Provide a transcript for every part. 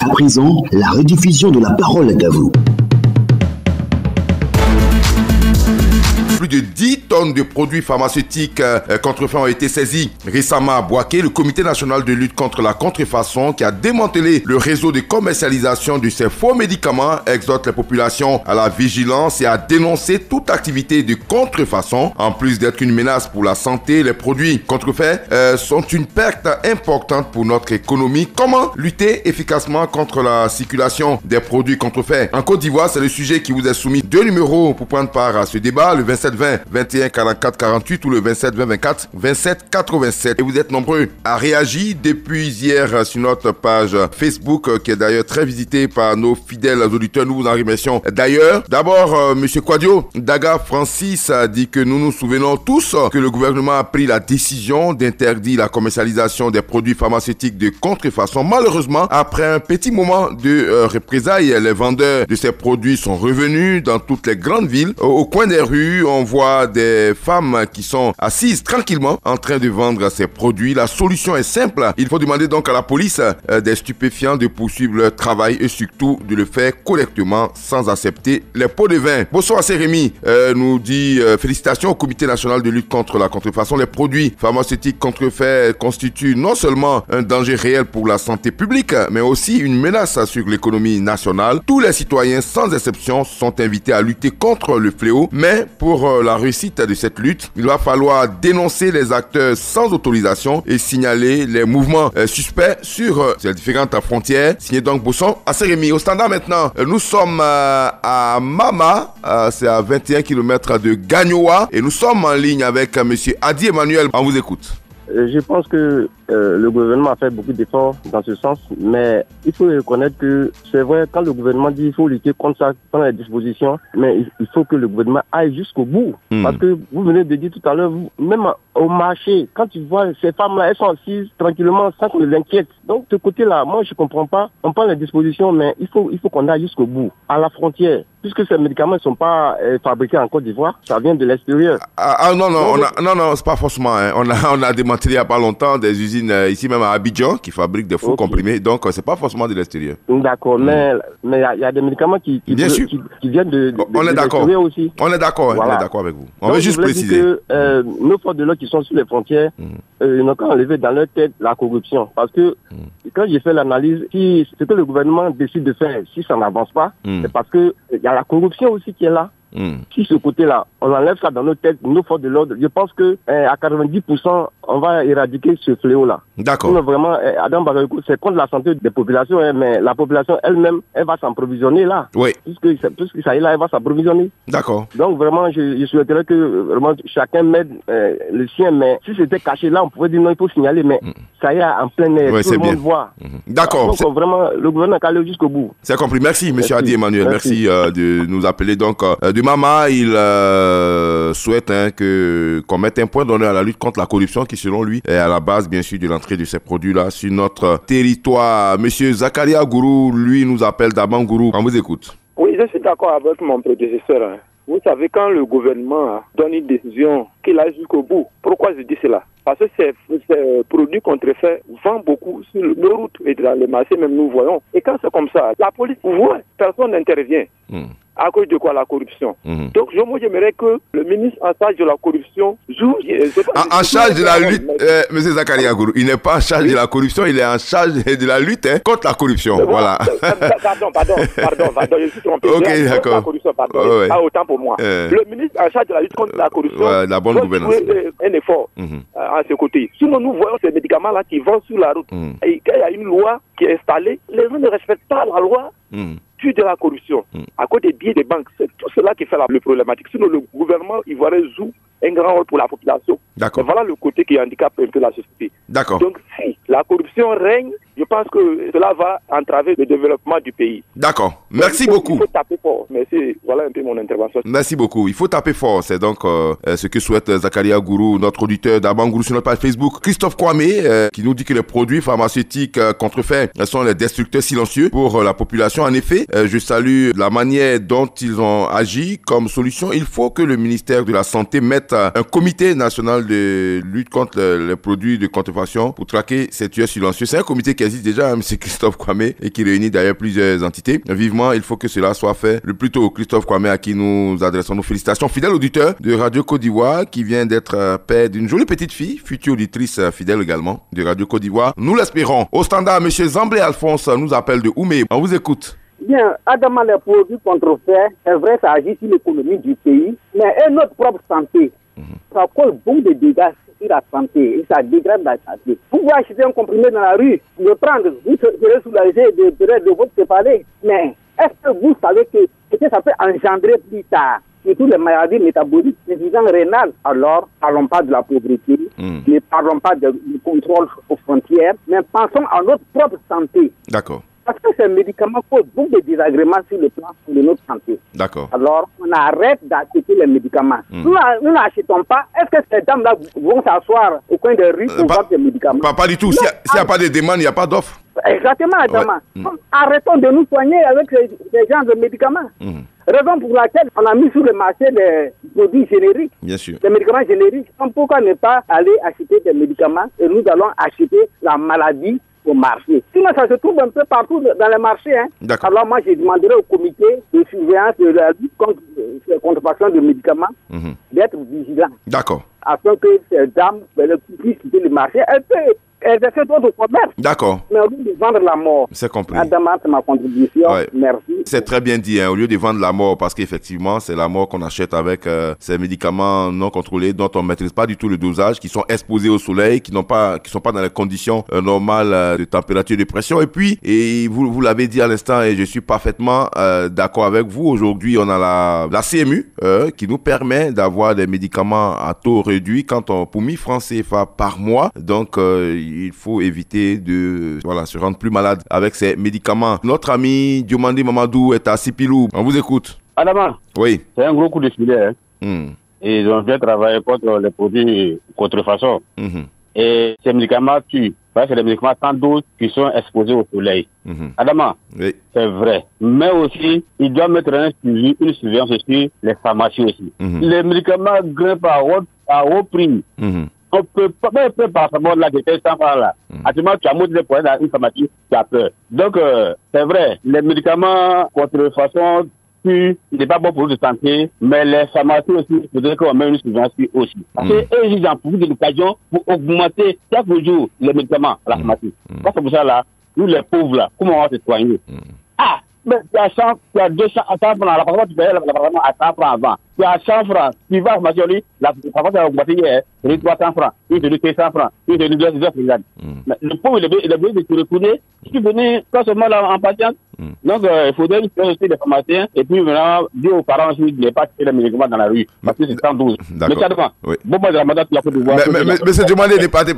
À présent, la rediffusion de la parole est à vous. Plus de 10 tonnes de produits pharmaceutiques contrefaits ont été saisis. Récemment à Boaké, le Comité national de lutte contre la contrefaçon, qui a démantelé le réseau de commercialisation de ces faux médicaments, exhorte les populations à la vigilance et à dénoncer toute activité de contrefaçon. En plus d'être une menace pour la santé, les produits contrefaits sont une perte importante pour notre économie. Comment lutter efficacement contre la circulation des produits contrefaits? En Côte d'Ivoire, c'est le sujet qui vous est soumis. 2 numéros pour prendre part à ce débat, le 27 20 21 44 48 ou le 27 20 24 27 87. Et vous êtes nombreux à réagir depuis hier sur notre page Facebook qui est d'ailleurs très visitée par nos fidèles auditeurs. Nous vous en remercions. D'ailleurs, d'abord, Monsieur Quadio Daga Francis a dit que nous nous souvenons tous que le gouvernement a pris la décision d'interdire la commercialisation des produits pharmaceutiques de contrefaçon. Malheureusement, après un petit moment de représailles, les vendeurs de ces produits sont revenus dans toutes les grandes villes. Au coin des rues, on voit des femmes qui sont assises tranquillement en train de vendre ces produits. La solution est simple. Il faut demander donc à la police des stupéfiants de poursuivre leur travail et surtout de le faire correctement sans accepter les pots de vin. Bonsoir, c'est Rémi. Nous dit félicitations au Comité national de lutte contre la contrefaçon. Les produits pharmaceutiques contrefaits constituent non seulement un danger réel pour la santé publique, mais aussi une menace sur l'économie nationale. Tous les citoyens, sans exception, sont invités à lutter contre le fléau. Mais pour la réussite de cette lutte, il va falloir dénoncer les acteurs sans autorisation et signaler les mouvements suspects sur ces différentes frontières. Signé donc Bosson à Sérémy. Au standard maintenant, nous sommes à Mama, c'est à 21 km de Gagnoa et nous sommes en ligne avec monsieur Adi Emmanuel. On vous écoute. Je pense que le gouvernement a fait beaucoup d'efforts dans ce sens, mais il faut reconnaître que c'est vrai, quand le gouvernement dit qu'il faut lutter contre ça, prendre les dispositions, mais il faut que le gouvernement aille jusqu'au bout. Parce que vous venez de dire tout à l'heure, même au marché, quand tu vois ces femmes-là, elles sont assises tranquillement sans qu'on les inquiète. Donc, de ce côté-là, moi, je comprends pas. On prend les dispositions, mais il faut qu'on aille jusqu'au bout, à la frontière. Puisque ces médicaments ne sont pas fabriqués en Côte d'Ivoire, ça vient de l'extérieur. Non, c'est pas forcément. Hein. On a démantelé il n'y a pas longtemps des usines ici même à Abidjan qui fabriquent des faux comprimés, donc c'est pas forcément de l'extérieur. D'accord, mais il y a des médicaments qui viennent de l'extérieur aussi. On est d'accord, voilà. On est d'accord avec vous. On veut juste préciser. Que nos forces de l'ordre qui sont sur les frontières, ils n'ont qu'à enlever dans leur tête la corruption. Parce que quand j'ai fait l'analyse, si ce que le gouvernement décide de faire, si ça n'avance pas, c'est parce que il y a la corruption aussi qui est là. Si ce côté-là, on enlève ça dans nos têtes, nos forces de l'ordre, je pense que à 90%, on va éradiquer ce fléau-là. D'accord. Sinon, vraiment, Adam Bagayogo, c'est contre la santé des populations, mais la population elle-même, elle va s'approvisionner là. Oui. Puisque ça est là, elle va s'approvisionner. D'accord. Donc vraiment, je souhaiterais que vraiment chacun mette le sien, mais si c'était caché là, on pouvait dire non, il faut signaler, mais ça y est en plein air, tout le monde voit. D'accord. Donc vraiment, le gouvernement a allé jusqu'au bout. C'est compris. Merci, monsieur Adi Emmanuel. Merci de nous appeler. Donc, de Mama, il souhaite qu'on mette un point d'honneur à la lutte contre la corruption qui, selon lui, est à la base, bien sûr, de l'entrée de ces produits-là sur notre territoire. Monsieur Zakaria Gourou, lui, nous appelle d'Abangourou. On vous écoute. Oui, je suis d'accord avec mon prédécesseur. Vous savez, quand le gouvernement donne une décision, qu'il aille jusqu'au bout. Pourquoi je dis cela? Parce que ces produits contrefaits vendent beaucoup sur nos routes et dans les marchés, même nous voyons. Et quand c'est comme ça, la police voit, personne n'intervient. À cause de quoi? La corruption. Donc, moi, j'aimerais que le ministre en charge de la corruption joue... En charge de la lutte, M. Zakaria Gourou, il n'est pas en charge de la corruption, il est en charge de la lutte contre la corruption. Bon, voilà. Pardon, je suis trompé. Ok, d'accord. La corruption, pardon. Pas autant pour moi. Le ministre en charge de la lutte contre la corruption la bonne gouvernance. Un effort à ce côté. Sinon, nous voyons ces médicaments-là qui vont sur la route. Et quand il y a une loi qui est installée, les gens ne respectent pas la loi. Sur de la corruption, à cause des billets des banques, c'est tout cela qui fait le problématique. Sinon, le gouvernement ivoirien joue un grand rôle pour la population. D'accord. Mais voilà le côté qui handicape un peu la société. D'accord. Donc, si la corruption règne, je pense que cela va entraver le développement du pays. D'accord. Merci beaucoup. Il faut taper fort. Merci. Voilà un peu mon intervention. Merci beaucoup. Il faut taper fort. C'est donc ce que souhaite Zakaria Gourou, notre auditeur d'Abangourou sur notre page Facebook. Christophe Kwame, qui nous dit que les produits pharmaceutiques contrefaits sont les destructeurs silencieux pour la population. En effet, je salue la manière dont ils ont agi comme solution. Il faut que le ministère de la Santé mette un comité national de lutte contre les produits de contrefaçon pour traquer ces tueurs silencieux. C'est un comité qui existe déjà, M. Christophe Kwame, et qui réunit d'ailleurs plusieurs entités. Vivement, il faut que cela soit fait le plus tôt. Christophe Kwame, à qui nous adressons nos félicitations. Fidèle auditeur de Radio Côte d'Ivoire, qui vient d'être père d'une jolie petite fille, future auditrice fidèle également de Radio Côte d'Ivoire. Nous l'espérons. Au standard, M. Zamblé Alphonse nous appelle de Oumé. On vous écoute. Bien, Adama, les produits contrefaits, c'est vrai, ça agit sur l'économie du pays, mais et notre propre santé. Ça cause beaucoup de dégâts sur la santé et ça dégrade la santé. Vous pouvez acheter un comprimé dans la rue, le prendre, vous serez soulagé de votre céphalée. Mais est-ce que vous savez que ça peut engendrer plus tard, surtout les maladies métaboliques, insuffisance rénale? Alors, parlons pas de la pauvreté, ne parlons pas du contrôle aux frontières, mais pensons à notre propre santé. D'accord. Parce que ces médicaments causent beaucoup de désagréments sur le plan de notre santé. D'accord. Alors, on arrête d'acheter les médicaments. Nous n'achetons pas. Est-ce que ces dames-là vont s'asseoir au coin des rues pour vendre des médicaments? Pas du tout. S'il n'y a pas de demande, il n'y a pas d'offre. Exactement, Adama. Arrêtons de nous soigner avec ces genres de médicaments. Raison pour laquelle on a mis sur le marché des produits génériques. Bien sûr. Des médicaments génériques. Donc, pourquoi ne pas aller acheter des médicaments et nous allons acheter la maladie au marché. Sinon, ça se trouve un peu partout dans les marchés. Alors moi, je demanderai au comité de surveillance de la lutte contre la contrefaçon de médicaments d'être vigilant. D'accord. Afin que ces dames puissent quitter le marché. Elles essaient d'autres commerce. D'accord. Mais au lieu de vendre la mort. C'est compris. Adama, c'est ma contribution. Ouais. Merci. C'est très bien dit, au lieu de vendre la mort, parce qu'effectivement, c'est la mort qu'on achète avec ces médicaments non contrôlés, dont on ne maîtrise pas du tout le dosage, qui sont exposés au soleil, qui sont pas dans les conditions normales de température et de pression. Et puis, vous l'avez dit à l'instant, et je suis parfaitement d'accord avec vous. Aujourd'hui, on a la CMU qui nous permet d'avoir des médicaments à taux réduit pour 1000 francs CFA par mois. Donc, il faut éviter de se rendre plus malade avec ces médicaments. Notre ami Diomandé Mamadou est à Sipilou. On vous écoute. Adama. Oui. C'est un gros coup de filet. Et ils ont fait travailler contre les produits contrefaçon. Et ces médicaments tuent. C'est des médicaments sans dose qui sont exposés au soleil. Adama, oui. C'est vrai. Mais aussi, il doit mettre une surveillance sur les pharmacies aussi. Les médicaments grimpent à haut prix. On peut pas par rapport là, de 100 francs là. Actuellement, tu as monté pour aller dans une pharmacie, tu as peur. Donc, c'est vrai, les médicaments contrefaçon, n'est pas bon pour notre santé, mais les pharmacies aussi, il faudrait qu'on mette une surveillance aussi. Parce qu'eux, ils en profitent de l'occasion pour augmenter chaque jour les médicaments à la pharmacie. C'est pour ça là, nous les pauvres là, comment on va se soigner? Mais tu as 200 francs, la pharmacie, tu payais l'appartement à 100 francs avant. Tu as 100 francs, tu vas à la pharmacie, la pharmacie a augmenté hier, tu as 300 francs, tu as 500 francs, tu as 200 francs. Le pauvre, il a besoin de se retourner, tu peux venir pas seulement là en patiente. Donc, il faudrait aussi des pharmaciens, et puis maintenant, dire aux parents aussi de ne pas acheter les médicaments dans la rue, parce que c'est 112. Mais ça dépend. Bon, moi, Ramadan, tu l'as fait de voir. Mais M. Diomandé, n'épatez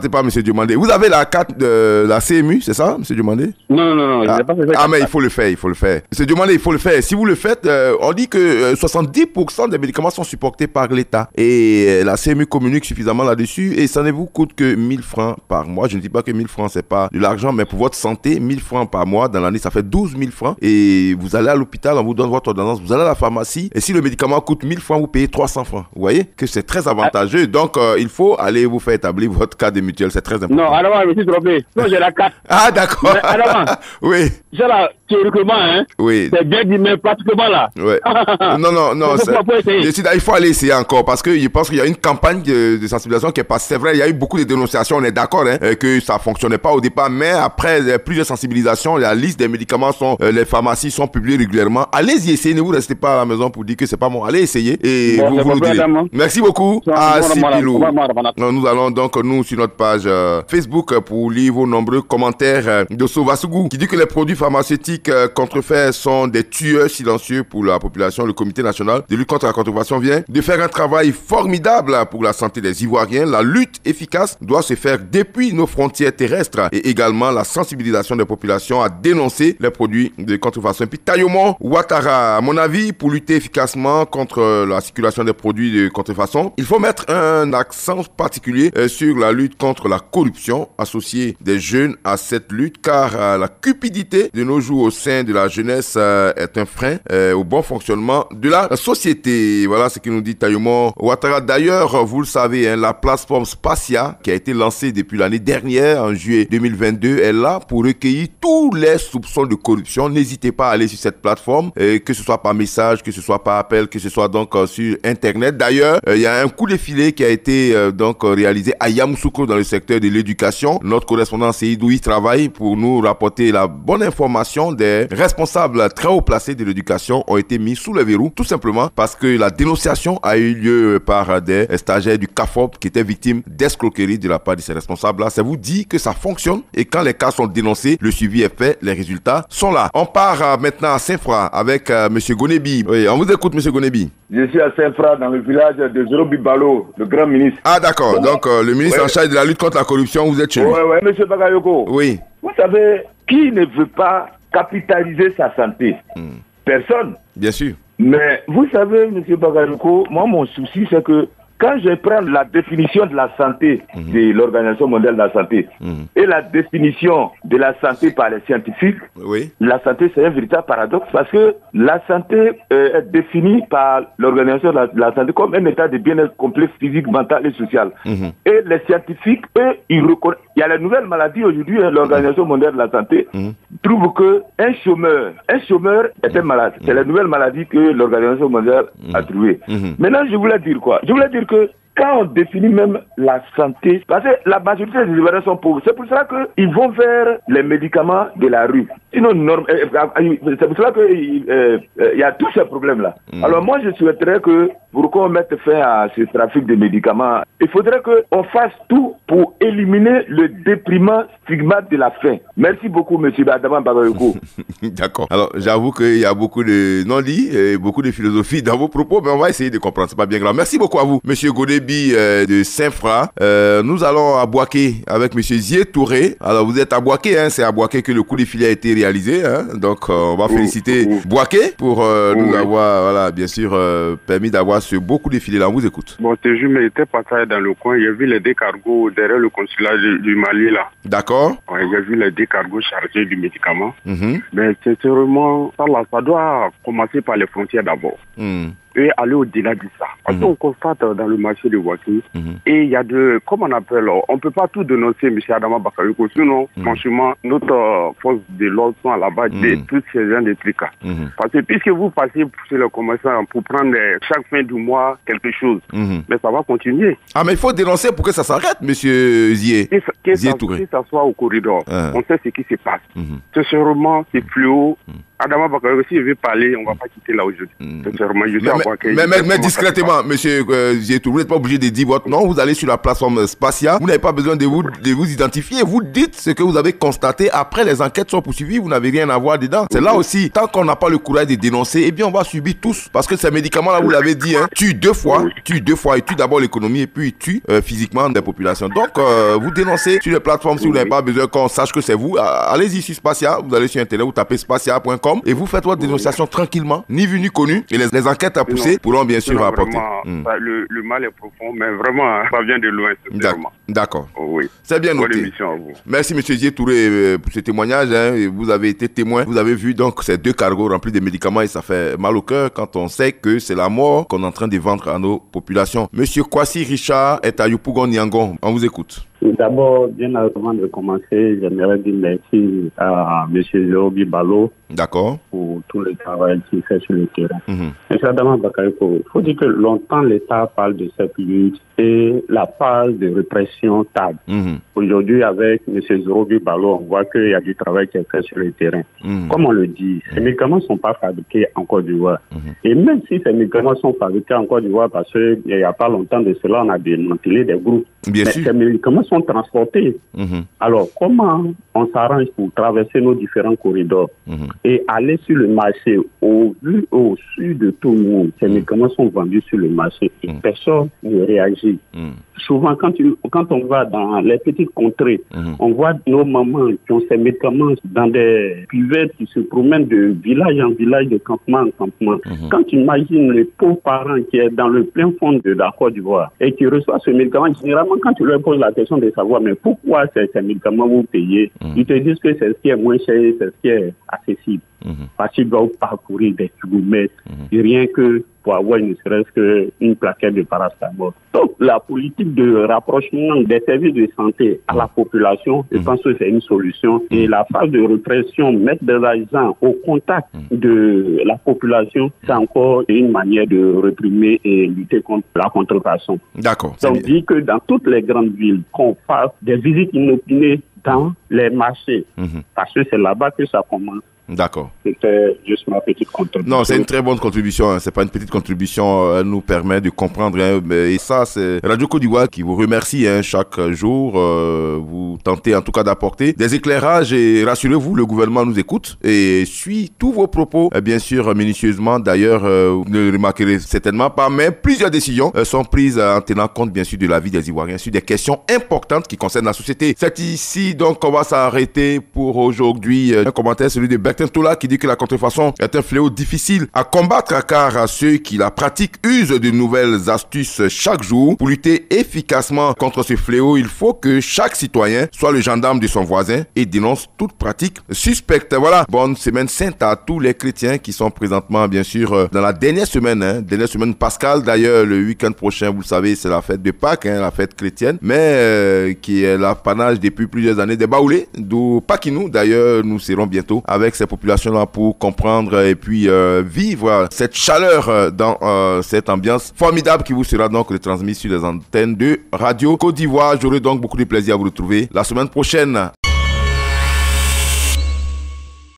pas, M. Diomandé. Vous avez la carte de la CMU, c'est ça, M. Diomandé? Non, il n'est pas fait. Mais il faut le faire. M. Diomandé, il faut le faire. Si vous le faites, on dit que 70% des médicaments sont supportés par l'État. Et la CMU communique suffisamment là-dessus, et ça ne vous coûte que 1000 francs par mois. Je ne dis pas que 1000 francs, c'est pas de l'argent, mais pour votre santé, 1000 francs par mois, dans l'année, ça fait 12 000 francs. Et vous allez à l'hôpital, on vous donne votre ordonnance, vous allez à la pharmacie, et si le médicament coûte 1000 francs, vous payez 300 francs. Vous voyez que c'est très avantageux. Donc, il faut aller vous faire établir votre carte de mutuelle, c'est très important. Non, alors, je me suis trompé. Non, j'ai la carte. Ah, d'accord. Alors, oui. C'est là, théoriquement, oui. C'est bien dit, mais pratiquement là. Ouais. non. Il faut aller essayer encore, parce que je pense qu'il y a une campagne de sensibilisation qui est passée. C'est vrai, il y a eu beaucoup de dénonciations, on est d'accord, que ça fonctionnait pas au départ, mais après plusieurs sensibilisations, la liste des médicaments les pharmacies sont publiées régulièrement. Allez-y essayer, ne vous restez pas à la maison pour dire que c'est pas bon. Allez essayer et vous nous direz. Merci beaucoup à Sipilou. Nous allons donc, sur notre page Facebook pour lire vos nombreux commentaires de Sovasugu qui dit que les produits pharmaceutiques contrefaits sont des tueurs silencieux pour la population. Le comité national de lutte contre la contrefaçon vient de faire un travail formidable pour la santé des Ivoiriens. La lutte efficace doit se faire depuis nos frontières terrestres et également la sensibilisation des populations à dénoncer les produits de contrefaçon. Et puis Tayomo Ouattara, à mon avis, pour lutter efficacement contre la circulation des produits de contrefaçon, il faut mettre un accent particulier sur la lutte contre la corruption, associer des jeunes à cette lutte, car la cupidité de nos jours au sein de la jeunesse est un frein au bon fonctionnement de la société. Voilà ce que nous dit Tayomo Ouattara. D'ailleurs, vous le savez, la plateforme Spacia, qui a été lancée depuis l'année dernière, en juillet 2022, est là pour recueillir tous les soupçons de corruption. N'hésitez pas à aller sur cette plateforme, que ce soit par message, que ce soit par appel, que ce soit donc sur Internet. D'ailleurs, il y a un coup de filet qui a été donc réalisé à Yamoussoukro dans le secteur de l'éducation. Notre correspondant Seydou y travaille pour nous rapporter la bonne information. Des responsables très haut placés de l'éducation ont été mis sous le verrou, tout simplement parce que la dénonciation a eu lieu par des stagiaires du CAFOP qui étaient victimes d'escroquerie de la part de ces responsables-là. Ça vous dit que ça fonctionne et quand les cas sont dénoncés, le suivi est fait, les résultats sont là. On part maintenant à Saint-Fra avec M. Gonebi. Oui, on vous écoute, M. Gonebi. Je suis à Saint-Fra, dans le village de Zorobi Balo, le grand ministre. Ah d'accord, donc le ministre en charge de la lutte contre la corruption, vous êtes chez lui. Oui, M. Bagayoko. Oui. Vous savez, qui ne veut pas capitaliser sa santé? Personne. Bien sûr. Mais vous savez, M. Bagayoko, moi mon souci c'est que quand je prends la définition de la santé de l'Organisation mondiale de la santé et la définition de la santé par les scientifiques, la santé c'est un véritable paradoxe parce que la santé est définie par l'Organisation de la santé comme un état de bien-être complexe physique, mental et social. Et les scientifiques, eux, ils reconnaissent. Il y a la nouvelle maladie aujourd'hui, l'Organisation mondiale de la santé trouve que un chômeur est un malade. C'est la nouvelle maladie que l'Organisation mondiale a trouvée. Maintenant, je voulais dire quoi? Je voulais dire que quand on définit même la santé, parce que la majorité des Ivoiriens sont pauvres, c'est pour ça qu'ils vont vers les médicaments de la rue. Sinon, c'est pour cela qu'il y a tous ces problèmes-là. Alors moi, je souhaiterais que, pour qu'on mette fin à ce trafic de médicaments, il faudrait qu'on fasse tout pour éliminer le déprimant stigmate de la faim. Merci beaucoup, M. Adama Bagayoko. D'accord. Alors, j'avoue qu'il y a beaucoup de non-dits et beaucoup de philosophie dans vos propos, mais on va essayer de comprendre. C'est pas bien grave. Merci beaucoup à vous, M. Godebi de Saint-Fra. Nous allons à Boaké avec M. Zié Touré. Alors, vous êtes à Boaké, c'est à Boaké que le coup de filet a été réalisé. Donc, on va féliciter Boaké pour nous avoir, voilà, bien sûr, permis d'avoir ce beau coup de filet là. On vous écoute. Bon, je m'étais passé dans le coin. J'ai vu les décargos derrière le consulat du Mali là. D'accord. Ouais, j'ai vu les décargos chargés du médicament. Mais sincèrement, ça doit commencer par les frontières d'abord. Et aller au-delà de ça. Parce qu'on constate dans le marché de Boaké, et il y a comment on appelle, on peut pas tout dénoncer, M. Adama Bakayoko, sinon, franchement, notre force de l'ordre sont à la base de tous ces gens de trucs. Parce que puisque vous passez chez le commerçant pour prendre chaque fin du mois quelque chose, mais ça va continuer. Ah, mais il faut dénoncer pour que ça s'arrête, M. Zié. Que ça soit au corridor, on sait ce qui se passe. Sincèrement, c'est fluo. Adama Bakayoko, si je veux parler, on ne va pas quitter là aujourd'hui. Sincèrement, je suis à Boaké. Mais discrètement, monsieur Zietou, vous n'êtes pas obligé de dire votre nom. Vous allez sur la plateforme Spacia. Vous n'avez pas besoin de vous identifier. Vous dites ce que vous avez constaté. Après, les enquêtes sont poursuivies. Vous n'avez rien à voir dedans. C'est là aussi, tant qu'on n'a pas le courage de dénoncer, eh bien, on va subir tous. Parce que ces médicaments-là, vous l'avez dit, tuent deux fois. Ils tuent d'abord l'économie et puis ils tuent physiquement des populations. Donc, vous dénoncez sur les plateformes si vous n'avez pas besoin qu'on sache que c'est vous. Allez-y sur Spacia. Vous allez sur Internet, vous tapez spacia.com. Et vous faites votre dénonciation tranquillement, ni vu ni connu, et les enquêtes à pousser pourront bien sûr apporter. Le mal est profond, mais vraiment, ça vient de loin. D'accord. Oui. C'est bien noté. Merci M. Zié Touré pour ce témoignage. Vous avez été témoin. Vous avez vu donc ces deux cargos remplis de médicaments et ça fait mal au cœur quand on sait que c'est la mort qu'on est en train de vendre à nos populations. Monsieur Kwasi Richard est à Yopougon Niangon. On vous écoute. D'abord, bien avant de commencer, j'aimerais dire merci à M. Zorobi Balo. D'accord. Pour tout le travail qu'il fait sur le terrain. M. Adama Bakayoko, il faut dire que longtemps l'État parle de cette lutte et la phase de répression tarde. Aujourd'hui, avec M. Zorobi Balo, on voit qu'il y a du travail qui est fait sur le terrain. Comme on le dit, ces médicaments ne sont pas fabriqués en Côte d'Ivoire. Et même si ces médicaments sont fabriqués en Côte d'Ivoire, parce qu'il n'y a pas longtemps de cela, on a démantelé des groupes. Bien sûr. Ces médicaments sont transportés. Alors, comment on s'arrange pour traverser nos différents corridors et aller sur le marché, au su de tout le monde, ces médicaments sont vendus sur le marché et personne ne réagit. Souvent, quand on va dans les petites contrées, on voit nos mamans qui ont ces médicaments dans des cuvettes qui se promènent de village en village, de campement en campement. Quand tu imagines le pauvre parent qui est dans le plein fond de la Côte d'Ivoire et qui reçoit ce médicament, généralement, quand tu leur poses la question de savoir, mais pourquoi ces médicaments vous payez, ils te disent que c'est ce qui est moins cher, c'est ce qui est accessible. Parce qu'ils doivent parcourir des kilomètres, rien que pour avoir ne serait-ce qu'une plaquette de paracétamol. Donc, la politique de rapprochement des services de santé à la population, je pense que c'est une solution. Et la phase de répression, mettre des agents au contact de la population, c'est encore une manière de réprimer et lutter contre la contrefaçon. D'accord. Donc, dit que dans toutes les grandes villes, qu'on fasse des visites inopinées dans les marchés, parce que c'est là-bas que ça commence. D'accord. C'était juste ma petite contribution. Non, c'est une très bonne contribution. Hein. C'est pas une petite contribution. Elle nous permet de comprendre. Hein. Et ça, c'est Radio Côte d'Ivoire qui vous remercie chaque jour. Vous tentez en tout cas d'apporter des éclairages et rassurez-vous, le gouvernement nous écoute et suit tous vos propos, bien sûr, minutieusement. D'ailleurs, vous ne le remarquerez certainement pas, mais plusieurs décisions sont prises en tenant compte, bien sûr, de la vie des Ivoiriens, sur des questions importantes qui concernent la société. C'est ici, donc, qu'on va s'arrêter pour aujourd'hui. Un commentaire, celui de Bertin Tola, qui dit que la contrefaçon est un fléau difficile à combattre car ceux qui la pratiquent usent de nouvelles astuces chaque jour. Pour lutter efficacement contre ce fléau, il faut que chaque citoyen soit le gendarme de son voisin et dénonce toute pratique suspecte. Voilà, bonne semaine sainte à tous les chrétiens qui sont présentement, bien sûr, dans la dernière semaine pascale. D'ailleurs, le week-end prochain, vous le savez, c'est la fête de Pâques, la fête chrétienne, mais qui est l'apanage depuis plusieurs années des Baoulés, d'où Pakinou. D'ailleurs, nous serons bientôt avec ces populations-là pour comprendre et puis vivre cette chaleur dans cette ambiance formidable qui vous sera donc retransmise sur les antennes de Radio Côte d'Ivoire. J'aurai donc beaucoup de plaisir à vous retrouver la semaine prochaine.